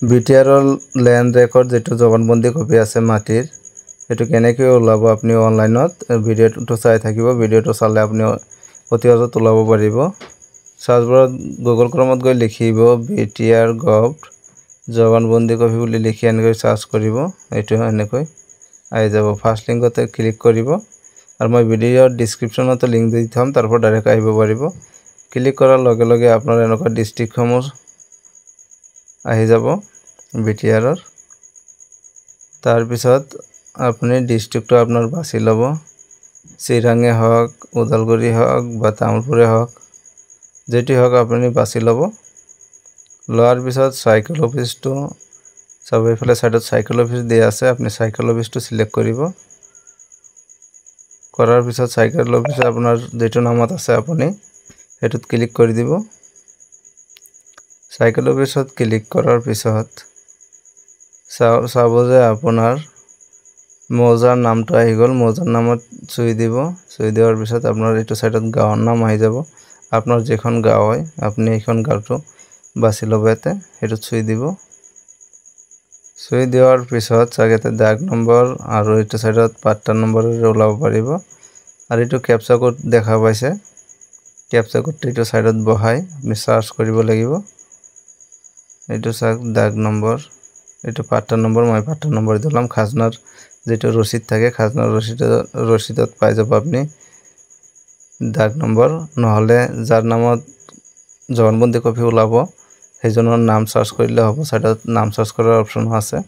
বিটিআৰৰ land record যেটো জবানবন্দি কপি আছে মাটিৰ এটো কেনেকৈ ওলাব আপুনি অনলাইনত ভিডিওটো চাই থাকিব ভিডিওটো চালে আপুনি অতি সহজে ওলাব পাৰিব সাৰ্চ বাৰত গুগল ক্ৰমত গৈ লিখিব বিটিআৰ গভ জবানবন্দি কপি বুলি লিখি এনেকৈ সাৰ্চ কৰিব এটো এনেকৈ আহি যাব ফাৰ্স্ট লিংকতে ক্লিক কৰিব আৰু মই ভিডিওৰ ডেসক্ৰিপচনতে লিংক দি থম তাৰপৰ ডাইৰেক্ট আহিব পাৰিব ক্লিক কৰাৰ লগে লগে আপোনাৰ এনেকুৱা ডিস্ট্ৰিক্টসমূহ আহি যাব বিটিআৰৰ তাৰ পিছত আপুনি ডিস্ট্ৰিক্টটো আপোনাৰ বাছি লব চিৰাঙে হওক উদালগুৰি হওক বা তামুলপুৰে হওক যেটি হওক আপুনি বাছি লব লোৱাৰ পিছত সাইকেল অফিসটো সबै ফালে সাইডত সাইকেল অফিস দিয়া আছে আপুনি সাইকেল অফিসটো সিলেক্ট কৰিব কৰাৰ পিছত সাইকেল অফিস আপোনাৰ যেটো নামত আছে আপুনি হেতুত ক্লিক কৰি দিব সাইকেল অফিসত ক্লিক কৰাৰ পিছত চাব যে আপোনাৰ মৌজাৰ নামটো আহি গল মৌজাৰ নামত চুই দিব চুই দিয়াৰ পিছত আপোনাৰ এটো সাইডত গাঁৱৰ নাম আহি যাব আপোনাৰ যেখন গাঁও হয় আপুনি এইখন গাঁওটো বাছি লবেতে হেতু চুই দিব চুই দিয়াৰ পিছত সাগেতে দাগ নম্বৰ আৰু এটো সাইডত পাট্টা নম্বৰেৰে ওলাব পাৰিব আৰু এটো ক্যাপচা কোড দেখা পাইছে ক্যাপচা কোডটো এটো সাইডত বহাই আপুনি সার্চ কৰিব লাগিব এটো সাক দাগ নম্বৰ এটো পাট্টা নম্বৰ মই পাট্টা নম্বৰ দিলাম খাজনাৰ যেটো ৰসিদ থাকে খাজনাৰ ৰসিদত পাই যাব আপনি দাগ নম্বৰ নহলে যাৰ নামত জবানবন্দি কপি ওলাব সেইজনৰ নাম সাৰ্চ কৰিলে হ'ব সাইডত নাম সাৰ্চ কৰাৰ অপচন আছে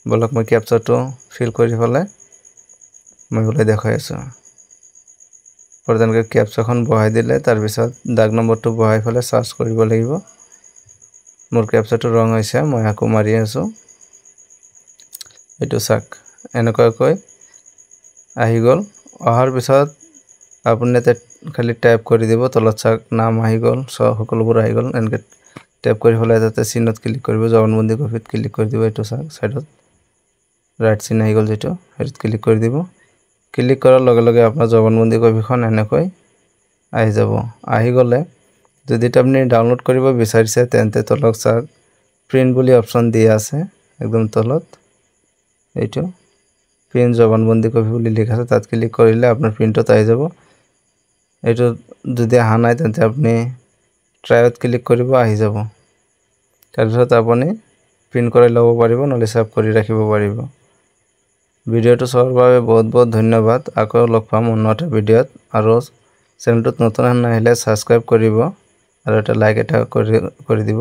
বলক মই ক্যাপচাটো ফিল কৰি ফলে মই ওলাই দেখাই আছো প্ৰথমে ক্যাপচাখন বহাই দিলে তাৰ পিছত দাগ নম্বৰটো বহাই ফলে সাৰ্চ কৰিব লাগিব মোৰ ক্যাপচাটো ৰং হৈছে মই আকো মাৰি আছো এটো সাক এনেকৈ আহি গল অহাৰ পিছত আপুনি খালি টাইপ কৰি দিব তলত সাক নাম আহি গল সকলোবোৰ আহি গল এনেকৈ টাইপ কৰি ফলে তাতে চিনত ক্লিক কৰিব জবানবন্দি কপিত ক্লিক কৰি দিব এটো সাক সাইডত ৰাইট চিন আহি গল যেটো হেতুত ক্লিক কৰি দিব ক্লিক কৰাৰ লগে লগে আপোনাৰ জবানবন্দি কপিখন এনেকৈ আহি যাব আহি গলে যদি আপনি ডাউনলোড কৰিব বিচাৰিছে তেন্তে তলত সাক প্ৰিন্ট বুলি অপচন দিয়া আছে একদম তলত এইটো প্ৰিন্ট জবানবন্দি কপি বুলি লিখা আছে তাত ক্লিক কৰিলে আপোনাৰ প্ৰিন্টত আহি যাব এইটো যদি আহা নাই তেন্তে আপনি ট্ৰাইত ক্লিক কৰিব আহি যাব তাৰ পিছত আপুনি প্ৰিন্ট কৰি লব পাৰিব নহলে সেভ কৰি ৰাখিব পাৰিব ভিডিওটো চোৱাৰ বাবে বহুত বহুত ধন্যবাদ আকৌ লগ পাম অন্য এটা ভিডিওত আৰু চেনেলটোত নতুন আহিলে সাবস্ক্ৰাইব কৰিব আৰু এটা লাইক এটা কৰি দিব